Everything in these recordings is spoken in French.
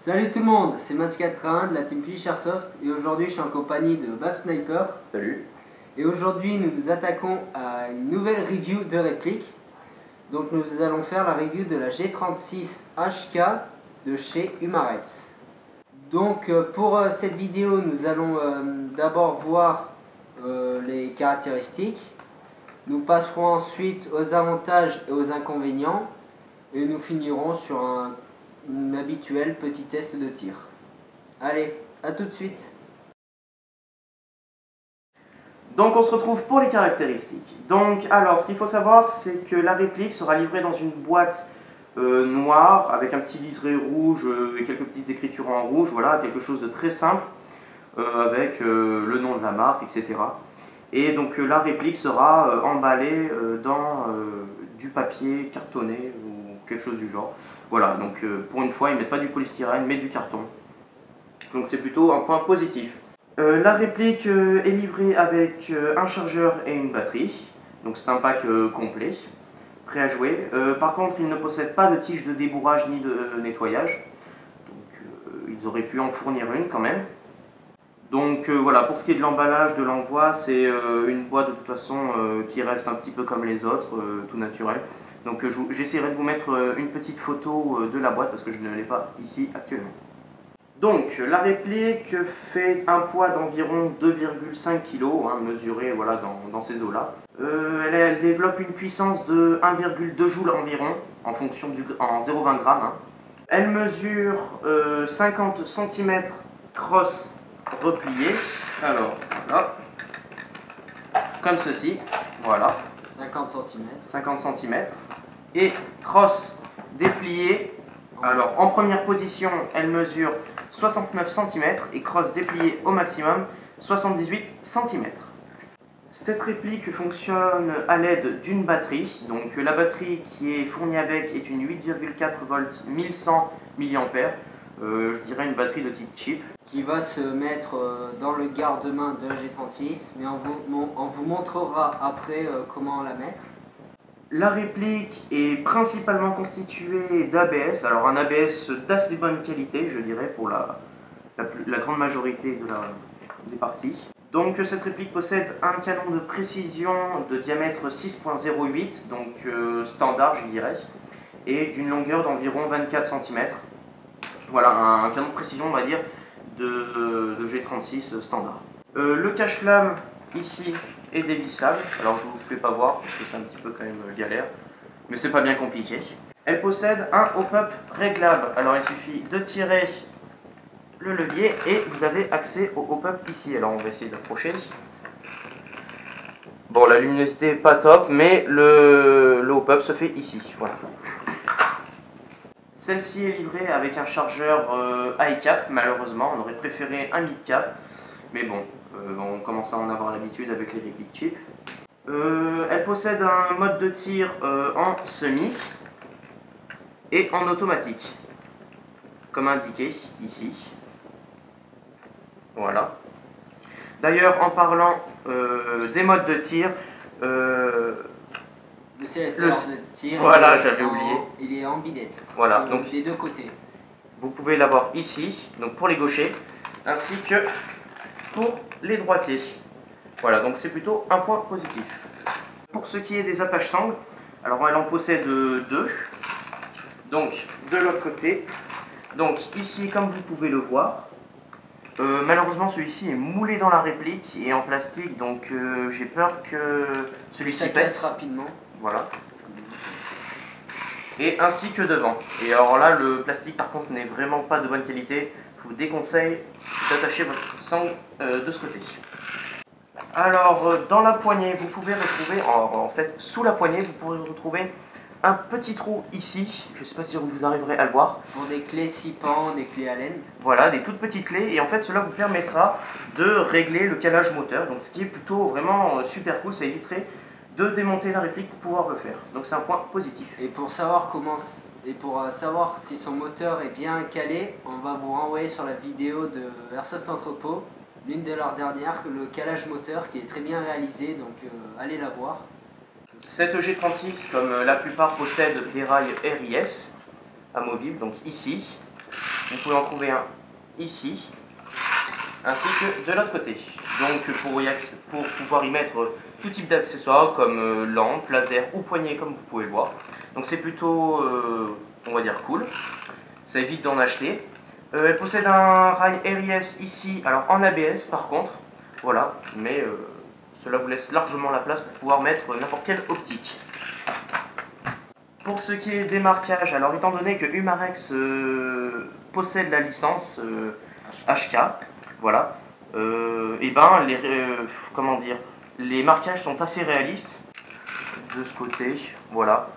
Salut tout le monde, c'est Match81 de la team Fish Airsoft et aujourd'hui je suis en compagnie de Bab Sniper. Salut. Et aujourd'hui nous nous attaquons à une nouvelle review de réplique. Donc nous allons faire la review de la G36 HK de chez Umarex. Donc pour cette vidéo nous allons d'abord voir les caractéristiques. Nous passerons ensuite aux avantages et aux inconvénients et nous finirons sur un habituel petit test de tir. Allez, à tout de suite. Donc on se retrouve pour les caractéristiques. Donc alors ce qu'il faut savoir c'est que la réplique sera livrée dans une boîte noire avec un petit liseré rouge et quelques petites écritures en rouge, voilà, quelque chose de très simple avec le nom de la marque, etc. Et donc la réplique sera emballée dans du papier cartonné ou quelque chose du genre. Voilà, donc pour une fois ils ne mettent pas du polystyrène mais du carton. Donc c'est plutôt un point positif. La réplique est livrée avec un chargeur et une batterie. Donc c'est un pack complet, prêt à jouer. Par contre il ne possède pas de tige de débourrage ni de nettoyage. Donc ils auraient pu en fournir une quand même. Donc voilà, pour ce qui est de l'emballage, de l'envoi, c'est une boîte de toute façon qui reste un petit peu comme les autres, tout naturel. Donc j'essaierai de vous mettre une petite photo de la boîte parce que je ne l'ai pas ici actuellement. Donc la réplique fait un poids d'environ 2,5 kg, hein, mesuré voilà, dans ces eaux-là. Elle développe une puissance de 1,2 joules environ, en fonction en 0,20 g. Hein. Elle mesure 50 cm cross replié. Alors, voilà. Comme ceci, voilà. 50 cm. 50 cm. Et cross déplié. Alors, en première position, elle mesure 69 cm et cross déplié au maximum 78 cm. Cette réplique fonctionne à l'aide d'une batterie. Donc, la batterie qui est fournie avec est une 8,4 volts 1100 mAh. Je dirais une batterie de type cheap. Qui va se mettre dans le garde-main de la G36, mais on vous montrera après comment la mettre. La réplique est principalement constituée d'ABS, alors un ABS d'assez bonne qualité, je dirais, pour la grande majorité des parties. Donc cette réplique possède un canon de précision de diamètre 6,08, donc standard, je dirais, et d'une longueur d'environ 24 cm. Voilà, un canon de précision, on va dire, de G36 standard. Le cache-flamme, ici, est dévissable. Alors je ne vous fais pas voir parce que c'est un petit peu quand même galère, mais c'est pas bien compliqué. Elle possède un hop-up réglable. Alors il suffit de tirer le levier et vous avez accès au hop-up ici. Alors on va essayer d'approcher. Bon, la luminosité n'est pas top, mais le hop-up se fait ici. Voilà. Celle-ci est livrée avec un chargeur high cap, malheureusement. On aurait préféré un mid cap, mais bon. On commence à en avoir l'habitude avec les répliques cheap. Elle possède un mode de tir en semi et en automatique, comme indiqué ici. Voilà. D'ailleurs, en parlant des modes de tir, le sélecteur de tir, voilà, j'avais oublié. Il est ambidextre. Voilà, donc des deux côtés. Vous pouvez l'avoir ici, donc pour les gauchers, ainsi que pour les droitiers. Voilà, donc c'est plutôt un point positif. Pour ce qui est des attaches sangles, alors elle en possède deux. Donc de l'autre côté, donc ici comme vous pouvez le voir, malheureusement celui-ci est moulé dans la réplique et en plastique, donc j'ai peur que celui-ci pète rapidement. Voilà. Et ainsi que devant. Et alors là, le plastique par contre n'est vraiment pas de bonne qualité. Je vous déconseille d'attacher votre sangle de ce côté. Alors, dans la poignée, vous pouvez retrouver, en fait, sous la poignée, vous pourrez retrouver un petit trou ici. Je ne sais pas si vous arriverez à le voir. Pour des clés 6 pans, des clés Allen. Voilà, des toutes petites clés. Et en fait, cela vous permettra de régler le calage moteur. Donc, ce qui est plutôt vraiment super cool, ça éviterait de démonter la réplique pour pouvoir le faire. Donc, c'est un point positif. Et pour savoir savoir si son moteur est bien calé, on va vous renvoyer sur la vidéo de Airsoft Entrepôt, l'une de leurs dernières, le calage moteur qui est très bien réalisé, donc allez la voir. Cette G36, comme la plupart, possède des rails RIS amovibles, donc ici. Vous pouvez en trouver un ici, ainsi que de l'autre côté. Donc pour pouvoir y mettre tout type d'accessoires comme lampe, laser ou poignée comme vous pouvez le voir. Donc c'est plutôt, on va dire, cool. Ça évite d'en acheter. Elle possède un rail RIS ici, alors en ABS par contre. Voilà, mais cela vous laisse largement la place pour pouvoir mettre n'importe quelle optique. Pour ce qui est des marquages, alors étant donné que Humarex possède la licence HK, voilà, et ben comment dire, les marquages sont assez réalistes de ce côté, voilà.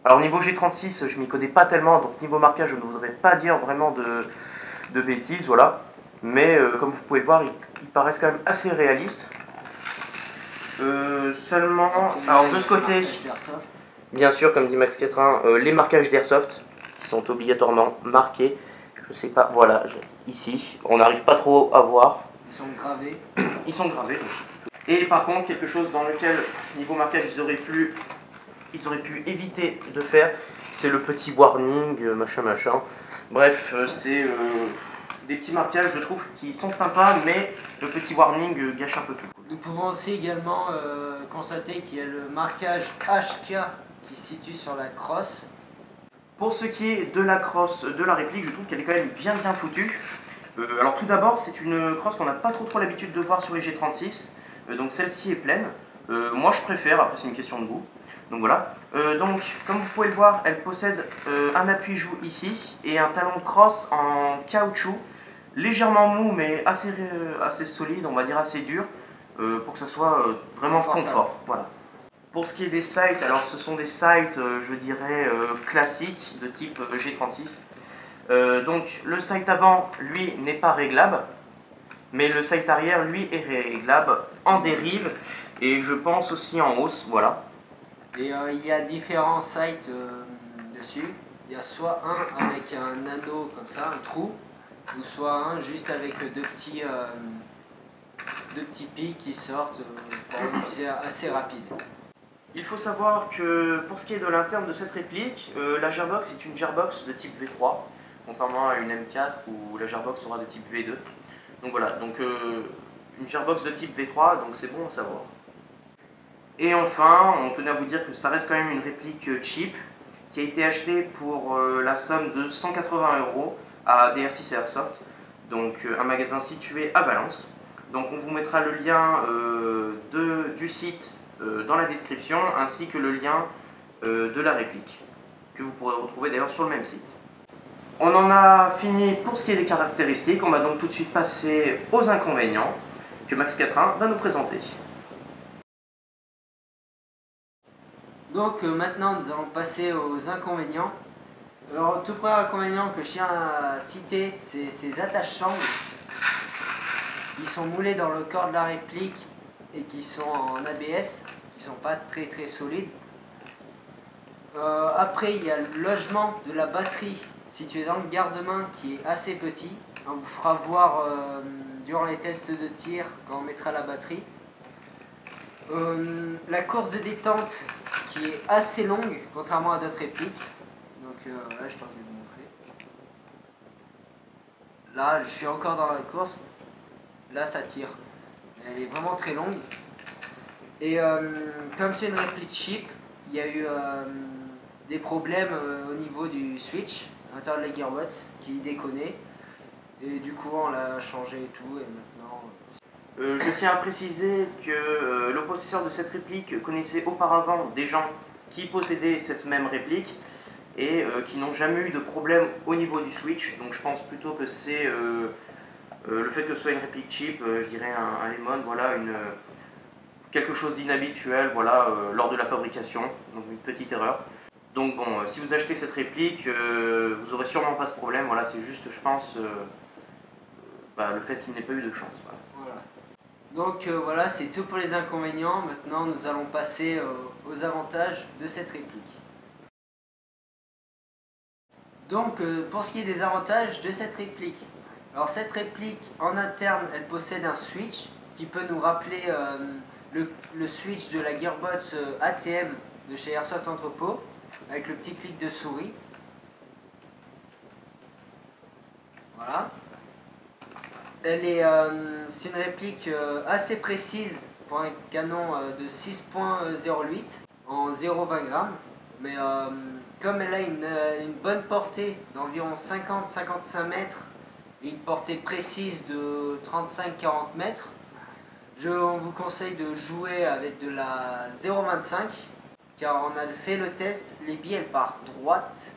Alors niveau G36, je m'y connais pas tellement, donc niveau marquage, je ne voudrais pas dire vraiment de bêtises, voilà. Mais comme vous pouvez le voir, ils paraissent quand même assez réalistes. Seulement, alors de ce côté, bien sûr, comme dit Max 81, les marquages d'Airsoft qui sont obligatoirement marqués. Je sais pas, voilà, ici, on n'arrive pas trop à voir. Ils sont gravés. Ils sont gravés. Et par contre, quelque chose dans lequel, niveau marquage, ils auraient pu éviter de faire, c'est le petit warning, machin. Bref, c'est des petits marquages, je trouve, qui sont sympas, mais le petit warning gâche un peu tout. Nous pouvons aussi également constater qu'il y a le marquage HK qui se situe sur la crosse. Pour ce qui est de la crosse de la réplique, je trouve qu'elle est quand même bien foutue. Alors tout d'abord, c'est une crosse qu'on n'a pas trop l'habitude de voir sur les G36, donc celle-ci est pleine. Moi je préfère, après c'est une question de goût. Donc voilà. Donc comme vous pouvez le voir, elle possède un appui-joue ici et un talon de crosse en caoutchouc, légèrement mou mais assez solide, on va dire assez dur, pour que ça soit vraiment confort. Voilà. Pour ce qui est des sights, alors ce sont des sights, je dirais, classiques de type G36. Donc le sight avant, lui, n'est pas réglable, mais le sight arrière, lui, est réglable en dérive et je pense aussi en hausse, voilà. Et il y a différents sights dessus. Il y a soit un avec un anneau comme ça, un trou, ou soit un juste avec deux petits pics qui sortent pour une visée assez rapide. Il faut savoir que pour ce qui est de l'interne de cette réplique, la gearbox est une gearbox de type V3, contrairement à une M4 où la gearbox sera de type V2. Donc voilà, donc une gearbox de type V3, donc c'est bon à savoir. Et enfin, on tenait à vous dire que ça reste quand même une réplique cheap, qui a été achetée pour la somme de 180 € à DR6 Airsoft, donc un magasin situé à Valence. Donc on vous mettra le lien du site dans la description, ainsi que le lien de la réplique, que vous pourrez retrouver d'ailleurs sur le même site. On en a fini pour ce qui est des caractéristiques, on va donc tout de suite passer aux inconvénients, que Max 81 va nous présenter. Donc maintenant nous allons passer aux inconvénients. Alors tout premier inconvénient que je tiens à citer, c'est ces attaches-sangles qui sont moulés dans le corps de la réplique et qui sont en ABS, qui sont pas très solides. Après il y a le logement de la batterie situé dans le garde-main qui est assez petit. On vous fera voir durant les tests de tir quand on mettra la batterie. La course de détente qui est assez longue contrairement à d'autres répliques. Donc là je tente de vous montrer. Là je suis encore dans la course. Là ça tire. Elle est vraiment très longue. Et comme c'est une réplique cheap, il y a eu des problèmes au niveau du switch à l'intérieur de la gearbox qui déconnait. Et du coup on l'a changé et tout et maintenant... Je tiens à préciser que le possesseur de cette réplique connaissait auparavant des gens qui possédaient cette même réplique et qui n'ont jamais eu de problème au niveau du switch. Donc je pense plutôt que c'est le fait que ce soit une réplique cheap, je dirais un lemon, voilà, quelque chose d'inhabituel, voilà, lors de la fabrication, donc une petite erreur. Donc bon, si vous achetez cette réplique, vous aurez sûrement pas ce problème, voilà, c'est juste, je pense, le fait qu'il n'ait pas eu de chance. Voilà. Donc voilà, c'est tout pour les inconvénients. Maintenant, nous allons passer aux avantages de cette réplique. Donc, pour ce qui est des avantages de cette réplique. Alors, cette réplique, en interne, elle possède un switch qui peut nous rappeler le switch de la gearbox ATM de chez Airsoft Entrepôt, avec le petit clic de souris. Voilà. C'est une réplique assez précise pour un canon de 6.08 en 0,20 grammes. Mais comme elle a une bonne portée d'environ 50-55 mètres et une portée précise de 35-40 mètres, on vous conseille de jouer avec de la 0,25 car on a fait le test, les billes elles partent droite.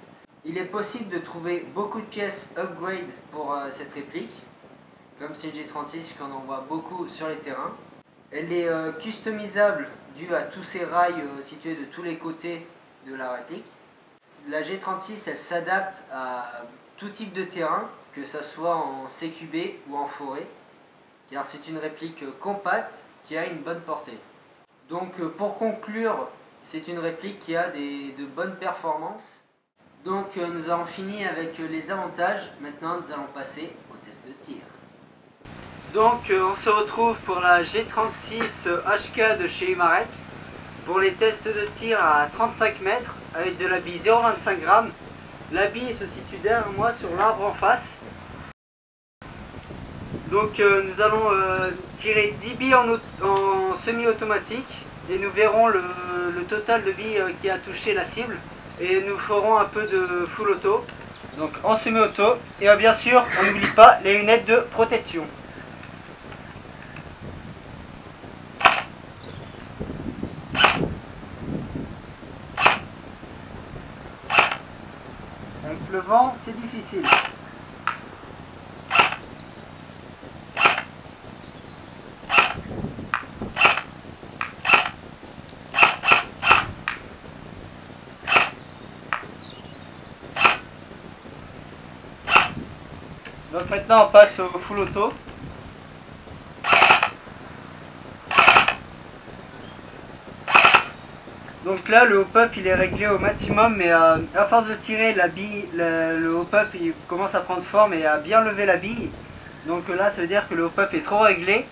Il est possible de trouver beaucoup de pièces upgrade pour cette réplique, comme c'est une G36 qu'on en voit beaucoup sur les terrains. Elle est customisable dû à tous ces rails situés de tous les côtés de la réplique. La G36 elle s'adapte à tout type de terrain, que ce soit en CQB ou en forêt, car c'est une réplique compacte qui a une bonne portée. Donc pour conclure, c'est une réplique qui a de bonnes performances. Donc nous avons fini avec les avantages, maintenant nous allons passer au test de tir. Donc on se retrouve pour la G36 HK de chez Umaret pour les tests de tir à 35 mètres avec de la bille 0,25 grammes. La bille se situe derrière moi sur l'arbre en face. Donc nous allons tirer 10 billes en semi-automatique et nous verrons le total de billes qui a touché la cible. Et nous ferons un peu de full auto, donc en semi-auto. Et bien sûr, on n'oublie pas les lunettes de protection. Avec le vent, c'est difficile. Donc maintenant on passe au full auto. Donc là le hop-up il est réglé au maximum, mais à force de tirer la bille, le hop-up il commence à prendre forme et à bien lever la bille. Donc là ça veut dire que le hop-up est trop réglé,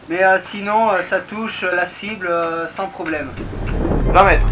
mais sinon ça touche la cible sans problème. 20 mètres.